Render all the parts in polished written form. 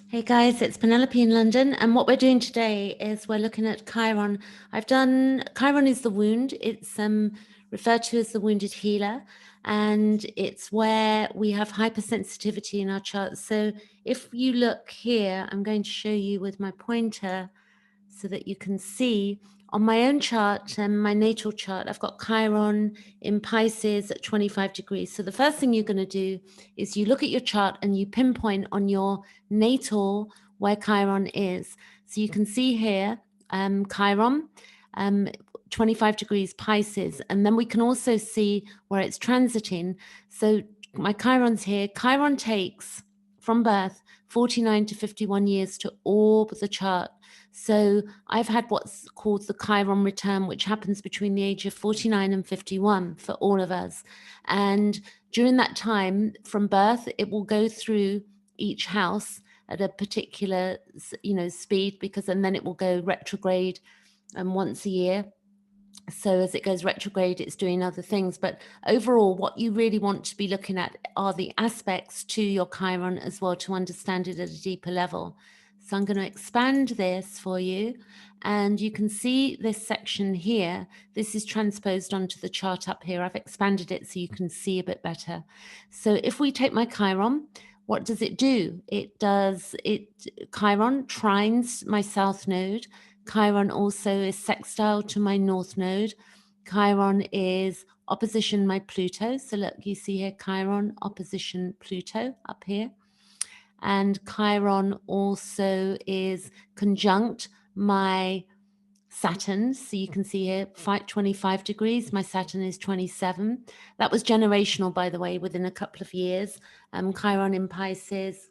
Hey guys, it's Penelope in London, and what we're doing today is we're looking at Chiron. Chiron is the wound. It's referred to as the wounded healer, and it's where we have hypersensitivity in our charts. So if you look here, I'm going to show you with my pointer so that you can see on my own chart and my natal chart, I've got Chiron in Pisces at 25 degrees. So the first thing you're going to do is you look at your chart and you pinpoint on your natal where Chiron is. So you can see here, Chiron, 25 degrees Pisces. And then we can also see where it's transiting. So my Chiron's here. Chiron takes from birth 49 to 51 years to orb the chart. So I've had what's called the Chiron Return, which happens between the age of 49 and 51 for all of us. And during that time, from birth, it will go through each house at a particular, speed, and then it will go retrograde once a year. So as it goes retrograde, it's doing other things. But overall, what you really want to be looking at are the aspects to your Chiron as well to understand it at a deeper level. So I'm going to expand this for you. And you can see this section here. This is transposed onto the chart up here. I've expanded it so you can see a bit better. So if we take my Chiron, what does it do? Chiron trines my south node. Chiron also is sextile to my north node. Chiron is opposition my Pluto. So look, you see here, Chiron opposition Pluto up here. And Chiron also is conjunct my Saturn. So you can see here, 25 degrees. My Saturn is 27. That was generational, by the way, within a couple of years. Chiron in Pisces,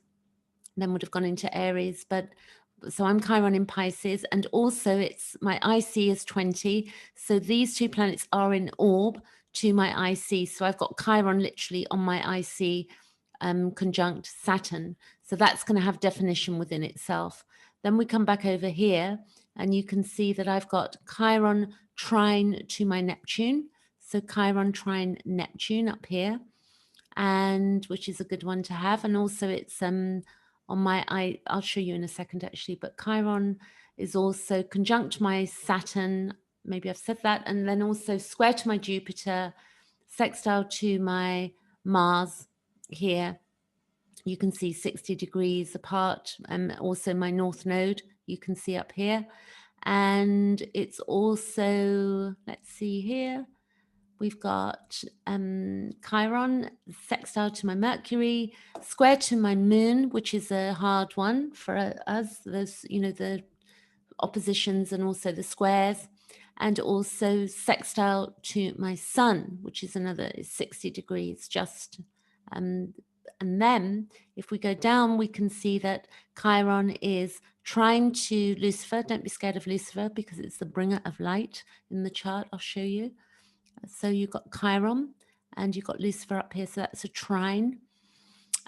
then would have gone into Aries. So I'm Chiron in Pisces, and also it's my IC is 20. So these two planets are in orb to my IC. So I've got Chiron literally on my IC conjunct Saturn. So that's going to have definition within itself. Then we come back over here and you can see that I've got Chiron trine to my Neptune. So Chiron trine Neptune up here, and which is a good one to have. And also it's on my, I'll show you in a second actually, but Chiron is also conjunct my Saturn. Maybe I've said that. And then also square to my Jupiter, sextile to my Mars here. You can see 60 degrees apart. Also my north node, you can see up here. And it's also, let's see here, we've got Chiron sextile to my Mercury, square to my Moon, which is a hard one for us. There's, the oppositions and also the squares, and also sextile to my Sun, which is another 60 degrees just. And then if we go down, we can see that Chiron is trine to Lucifer. Don't be scared of Lucifer because it's the bringer of light in the chart. I'll show you. So you've got Chiron and you've got Lucifer up here. So that's a trine.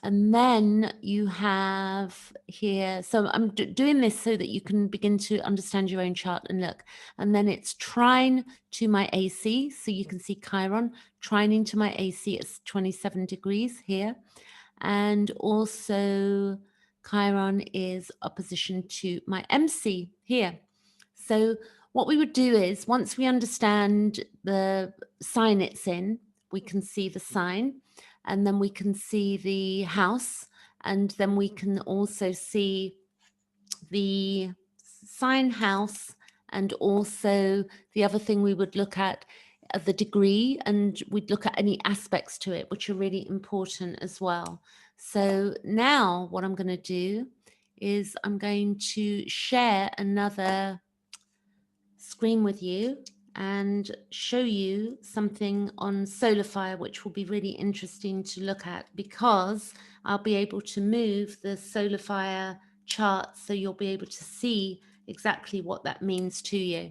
And then you have here, so I'm doing this so that you can begin to understand your own chart and look. And then it's trine to my AC. So you can see Chiron trining to my AC at 27 degrees here. And also Chiron is opposition to my MC here. So what we would do is once we understand the sign it's in, we can see the sign, and then we can see the house, and then we can also see the sign house, and also the other thing we would look at the degree, and we'd look at any aspects to it, which are really important as well. So now what I'm going to do is I'm going to share another screen with you and show you something on solar fire, which will be really interesting to look at because I'll be able to move the solar fire chart so you'll be able to see exactly what that means to you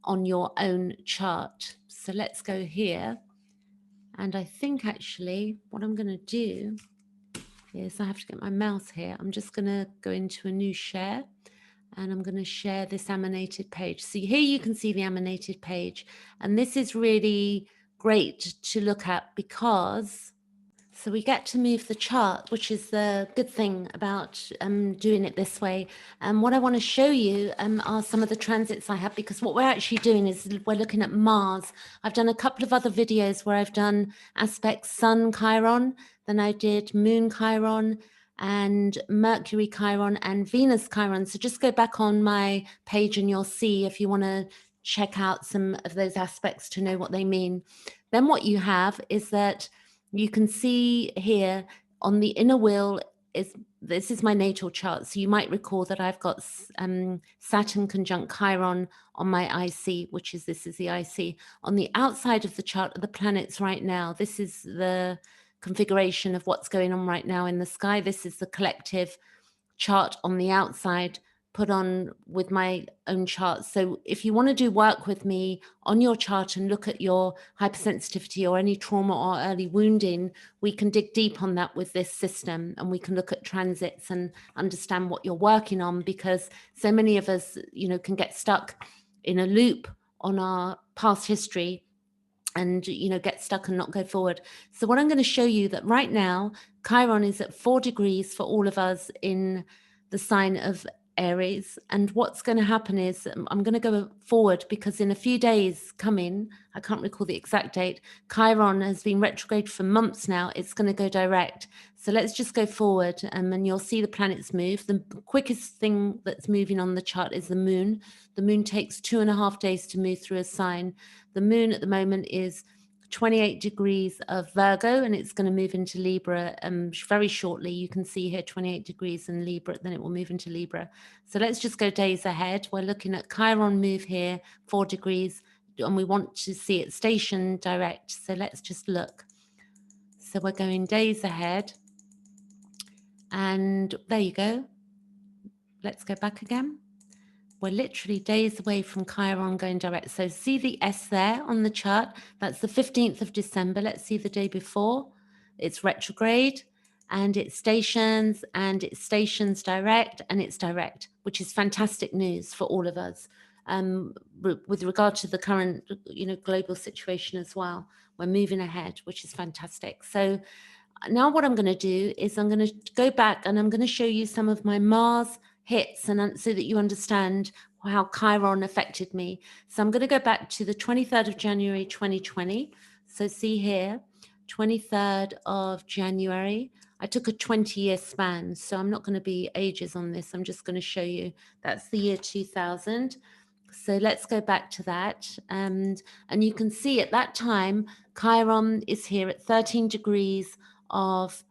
on your own chart. So let's go here. And I think actually what I'm going to do is I have to get my mouse here. I'm just going to go into a new share. And I'm going to share this emanated page. So here you can see the emanated page. And this is really great to look at because So we get to move the chart, which is the good thing about doing it this way. And what I want to show you are some of the transits I have, because what we're actually doing is we're looking at Mars. I've done a couple of other videos where I've done aspects Sun Chiron, then I did Moon Chiron and Mercury Chiron and Venus Chiron. So just go back on my page and you'll see if you want to check out some of those aspects to know what they mean. Then what you have is that you can see here on the inner wheel this is my natal chart. So you might recall that I've got Saturn conjunct Chiron on my IC, which is this is the IC. On the outside of the chart are the planets right now. This is the configuration of what's going on right now in the sky. This is the collective chart on the outside put on with my own chart. So if you want to do work with me on your chart and look at your hypersensitivity or any trauma or early wounding, we can dig deep on that with this system, and we can look at transits and understand what you're working on, because so many of us, you know, can get stuck in a loop on our past history and, you know, get stuck and not go forward. So what I'm going to show you that right now, Chiron is at 4 degrees for all of us in the sign of Aries. And what's going to happen is I'm going to go forward, because in a few days coming, I can't recall the exact date, Chiron has been retrograde for months now. It's going to go direct. So let's just go forward and you'll see the planets move. The quickest thing that's moving on the chart is the moon. The moon takes 2.5 days to move through a sign. The moon at the moment is 28 degrees of Virgo, and it's going to move into Libra very shortly. You can see here 28 degrees in Libra, then it will move into Libra. So let's just go days ahead. We're looking at Chiron move here, 4 degrees, and we want to see it station direct. So let's just look. So we're going days ahead. And there you go. Let's go back again. We're literally days away from Chiron going direct. So see the S there on the chart? That's the 15th of December. Let's see the day before. It's retrograde and it stations direct, and it's direct, which is fantastic news for all of us. With regard to the current, you know, global situation as well, we're moving ahead, which is fantastic. So now what I'm going to do is I'm going to go back and I'm going to show you some of my Mars hits, and so that you understand how Chiron affected me. So I'm going to go back to the 23rd of January 2020. So see here, 23rd of January. I took a 20-year span, so I'm not going to be ages on this. I'm just going to show you. That's the year 2000. So let's go back to that. And you can see at that time, Chiron is here at 13 degrees of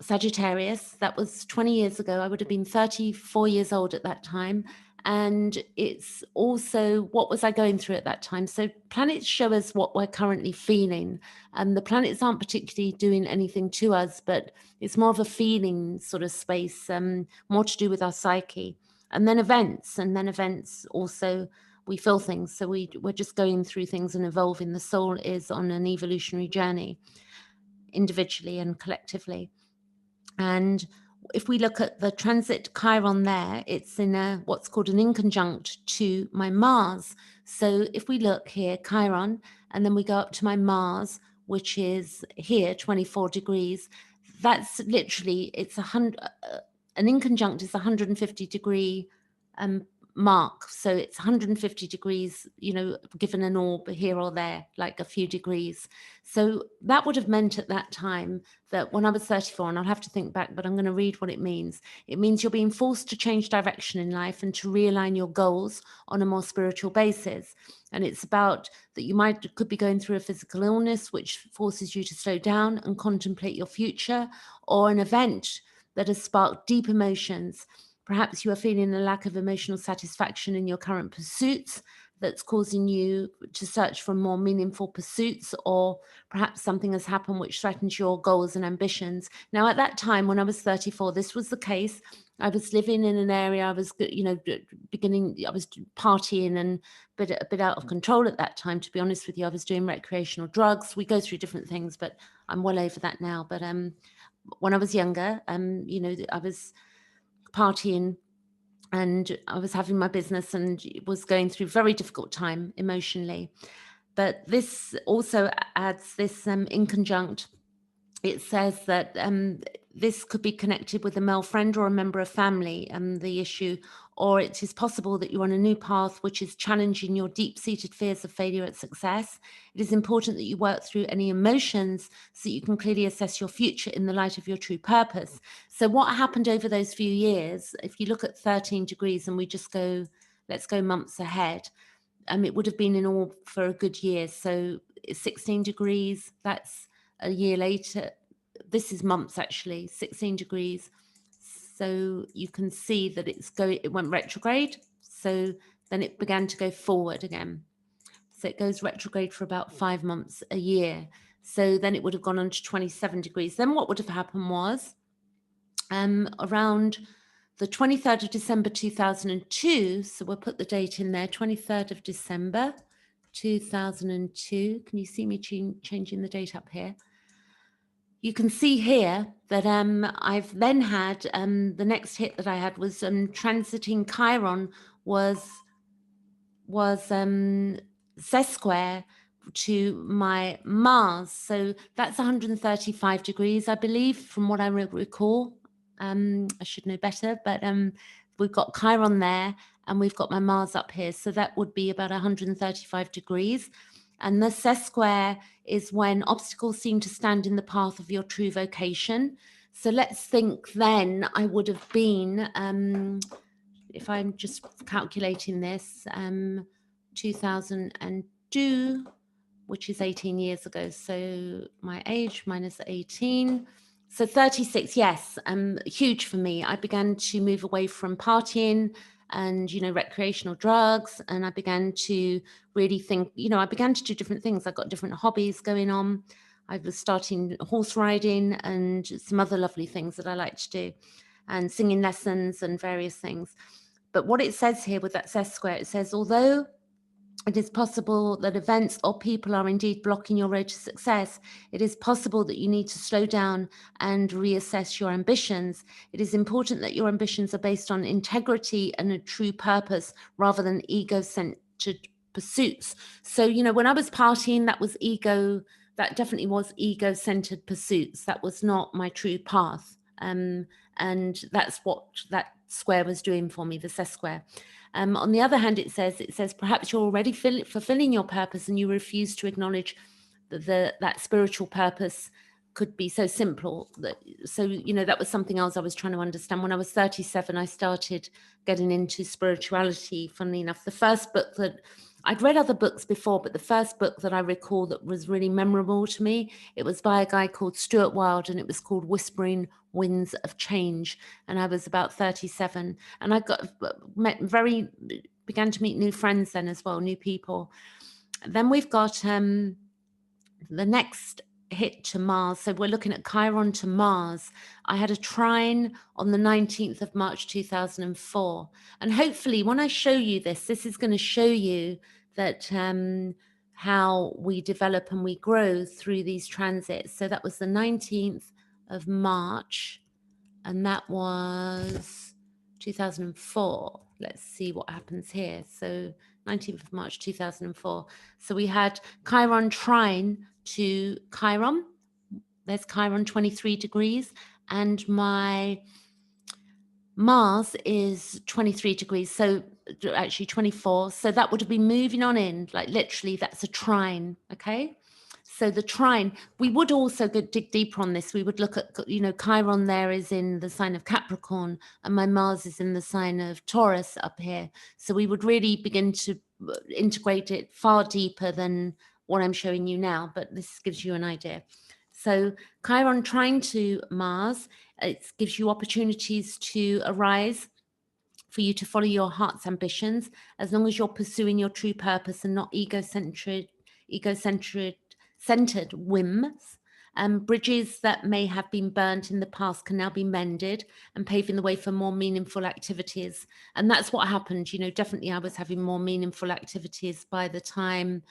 Sagittarius. That was 20 years ago. I would have been 34 years old at that time. And it's also, what was I going through at that time? So planets show us what we're currently feeling. And the planets aren't particularly doing anything to us, but it's more of a feeling sort of space, more to do with our psyche. And then events also, we feel things. So we're just going through things and evolving. The soul is on an evolutionary journey, individually and collectively. And if we look at the transit Chiron there, it's in a what's called an inconjunct to my Mars. So if we look here, Chiron, and then we go up to my Mars, which is here, 24 degrees, that's literally, it's an inconjunct is 150 degree mark. So it's 150 degrees, you know, given an orb here or there, like a few degrees. So that would have meant at that time that when I was 34, and I'll have to think back, but I'm going to read what it means. It means you're being forced to change direction in life and to realign your goals on a more spiritual basis. And it's about that you could be going through a physical illness, which forces you to slow down and contemplate your future, or an event that has sparked deep emotions. Perhaps you are feeling a lack of emotional satisfaction in your current pursuits that's causing you to search for more meaningful pursuits, or perhaps something has happened which threatens your goals and ambitions. Now, at that time, when I was 34, this was the case. I was living in an area, I was, you know, I was partying and a bit out of control at that time, to be honest with you. I was doing recreational drugs. We go through different things, but I'm well over that now. But when I was younger, you know, I was partying and I was having my business and was going through a very difficult time emotionally. But this also adds this inconjunct it says that this could be connected with a male friend or a member of family, the issue, or it is possible that you're on a new path which is challenging your deep-seated fears of failure at success. It is important that you work through any emotions so that you can clearly assess your future in the light of your true purpose. So what happened over those few years, if you look at 13 degrees and we just go, let's go months ahead, it would have been in all for a good year. So 16 degrees, that's a year later. This is months actually, 16 degrees. So you can see that it went retrograde. So then it began to go forward again. So it goes retrograde for about 5 months a year. So then it would have gone on to 27 degrees. Then what would have happened was around the 23rd of December 2002, so we'll put the date in there, 23rd of December 2002. Can you see me changing the date up here? You can see here that I've then had, the next hit that I had was transiting Chiron was sesquare to my Mars. So that's 135 degrees, I believe, from what I recall. I should know better, but we've got Chiron there and we've got my Mars up here. So that would be about 135 degrees. And the sesquare is when obstacles seem to stand in the path of your true vocation. So let's think then I would have been, if I'm just calculating this, 2002, which is 18 years ago. So my age minus 18. So 36, yes, huge for me. I began to move away from partying and, recreational drugs. And I began to really think, I began to do different things. I got different hobbies going on. I was starting horse riding and some other lovely things that I like to do, and singing lessons and various things. But what it says here with that square, it says, although it is possible that events or people are indeed blocking your road to success, it is possible that you need to slow down and reassess your ambitions. It is important that your ambitions are based on integrity and a true purpose rather than ego-centered pursuits. So, when I was partying, that definitely was ego-centered pursuits. That was not my true path. And that's what that square was doing for me, the square. On the other hand, it says perhaps you're already fulfilling your purpose and you refuse to acknowledge that spiritual purpose could be so simple. That was something else I was trying to understand. When I was 37, I started getting into spirituality, funnily enough. The first book that I'd read other books before, but the first book that I recall that was really memorable to me, it was by a guy called Stuart Wilde, and it was called Whispering Winds of Change. And I was about 37, and I began to meet new friends then as well, new people. Then we've got the next hit to Mars. So we're looking at Chiron to Mars. I had a trine on the 19th of March 2004. And hopefully when I show you this is going to show you that how we develop and we grow through these transits. So that was the 19th of March, and that was 2004. Let's see what happens here. So 19th of March 2004. So we had Chiron trine to Chiron. There's Chiron 23 degrees, and my Mars is 23 degrees, so actually 24. So that would have been moving on in, like literally that's a trine, okay? So the trine, we would also dig deeper on this. We would look at, Chiron there is in the sign of Capricorn, and my Mars is in the sign of Taurus up here. So we would really begin to integrate it far deeper than what I'm showing you now, but this gives you an idea. So Chiron trine to Mars, it gives you opportunities to arise for you to follow your heart's ambitions, as long as you're pursuing your true purpose and not ego-centered whims. Bridges that may have been burnt in the past can now be mended and paving the way for more meaningful activities. And that's what happened. Definitely I was having more meaningful activities by the time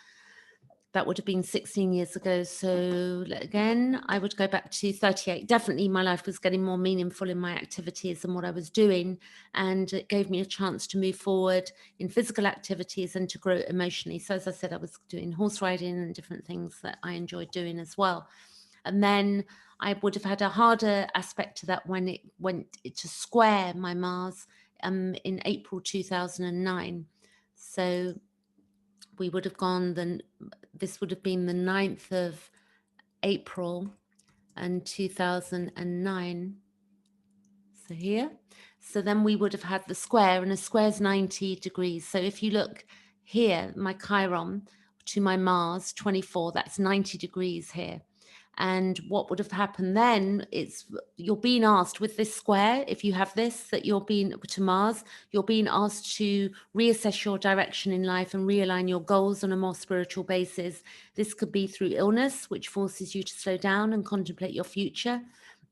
that would have been 16 years ago. So again, I would go back to 38. Definitely my life was getting more meaningful in my activities and what I was doing. And it gave me a chance to move forward in physical activities and to grow emotionally. So as I said, I was doing horse riding and different things that I enjoyed doing as well. And then I would have had a harder aspect to that when it went to square my Mars in April 2009. So we would have gone, this would have been the 9th of April and 2009. So here. So then we would have had the square, and a square is 90 degrees. So if you look here, my Chiron to my Mars, 24, that's 90 degrees here. And what would have happened then is you're being asked with this square, if you have this, that you're being to Mars, you're being asked to reassess your direction in life and realign your goals on a more spiritual basis. This could be through illness, which forces you to slow down and contemplate your future,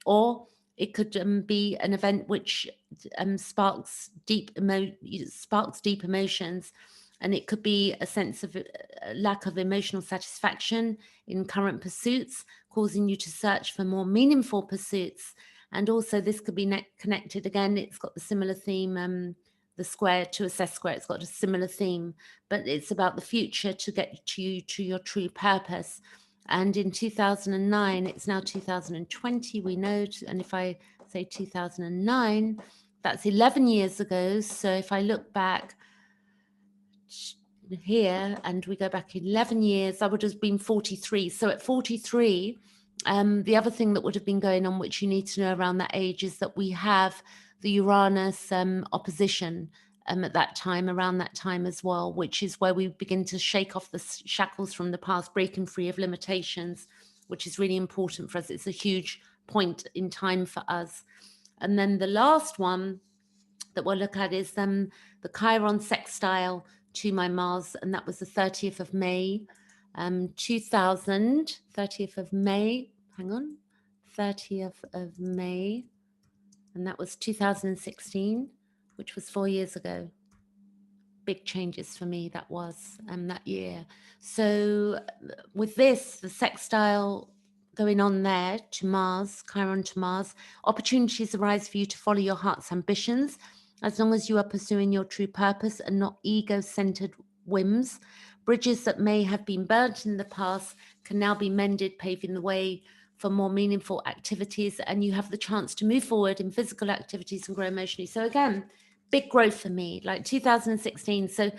or it could be an event which sparks deep emotions, and it could be a sense of lack of emotional satisfaction in current pursuits, causing you to search for more meaningful pursuits. And also this could be connected, again, it's got the similar theme, the square to assess square, it's got a similar theme, but it's about the future to get you to your true purpose. And in 2009, it's now 2020, we know, and if I say 2009, that's 11 years ago. So if I look back here and we go back 11 years, I would have been 43. So at 43, the other thing that would have been going on, which you need to know around that age, is that we have the Uranus opposition at that time, around that time as well, which is where we begin to shake off the shackles from the past, breaking free of limitations, which is really important for us. It's a huge point in time for us. And then the last one that we'll look at is the Chiron sextile to my Mars, and that was the 30th of May, 2000, 30th of May, hang on, 30th of May, and that was 2016, which was 4 years ago. Big changes for me, that was that year. So with this, the sextile going on there to Mars, Chiron to Mars, opportunities arise for you to follow your heart's ambitions, as long as you are pursuing your true purpose and not ego-centered whims. Bridges that may have been burnt in the past can now be mended, paving the way for more meaningful activities, and you have the chance to move forward in physical activities and grow emotionally. So again, big growth for me, like 2016. So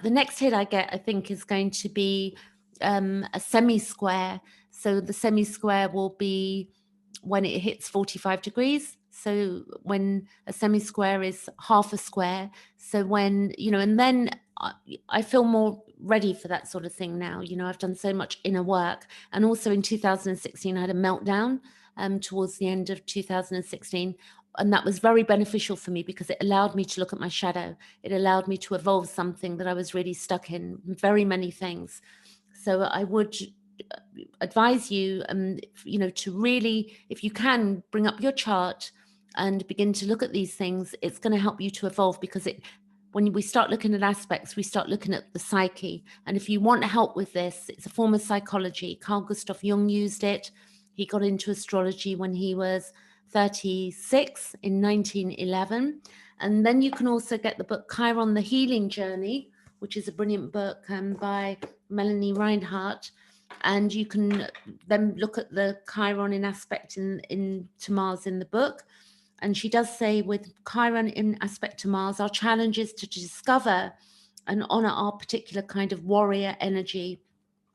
the next hit I get, I think, is going to be a semi-square. So the semi-square will be when it hits 45 degrees. So when a semi-square is half a square. So when, and then I feel more ready for that sort of thing now. I've done so much inner work. And also in 2016, I had a meltdown towards the end of 2016. And that was very beneficial for me because it allowed me to look at my shadow. It allowed me to evolve something that I was really stuck in, very many things. So I would advise you, to really, if you can, bring up your chart and begin to look at these things. It's going to help you to evolve, because when we start looking at aspects, we start looking at the psyche. And if you want help with this, it's a form of psychology. Carl Jung used it. He got into astrology when he was 36 in 1911. And then you can also get the book Chiron, The Healing Journey, which is a brilliant book by Melanie Reinhardt. And you can then look at the Chiron in aspect to Mars in the book. And she does say, with Chiron in aspect to Mars, our challenge is to discover and honor our particular kind of warrior energy.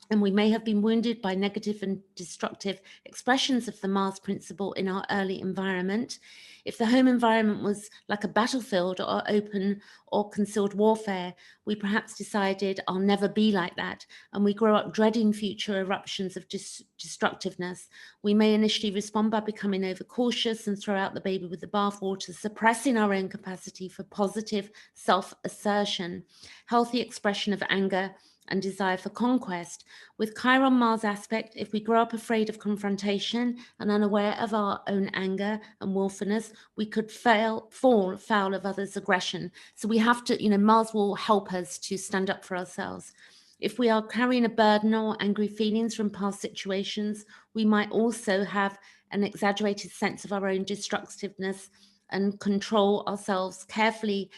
And we may have been wounded by negative and destructive expressions of the Mars principle in our early environment. If the home environment was like a battlefield or open or concealed warfare, we perhaps decided, I'll never be like that. And we grow up dreading future eruptions of destructiveness. We may initially respond by becoming overcautious and throw out the baby with the bathwater, suppressing our own capacity for positive self-assertion, healthy expression of anger, and desire for conquest. With Chiron Mars aspect, if we grow up afraid of confrontation and unaware of our own anger and willfulness, we could fall foul of others' aggression. So we have to, Mars will help us to stand up for ourselves. If we are carrying a burden or angry feelings from past situations, we might also have an exaggerated sense of our own destructiveness and control ourselves carefully,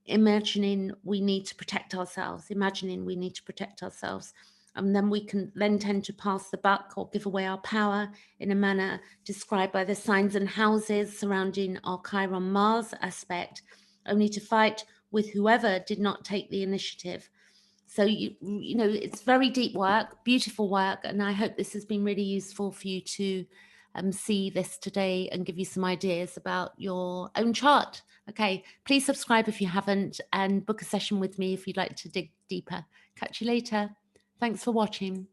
imagining we need to protect ourselves. And then we can then tend to pass the buck or give away our power in a manner described by the signs and houses surrounding our Chiron Mars aspect, only to fight with whoever did not take the initiative. So, you know, it's very deep work, beautiful work, and I hope this has been really useful for you to see this today and give you some ideas about your own chart. Okay, please subscribe if you haven't, and book a session with me if you'd like to dig deeper. Catch you later. Thanks for watching.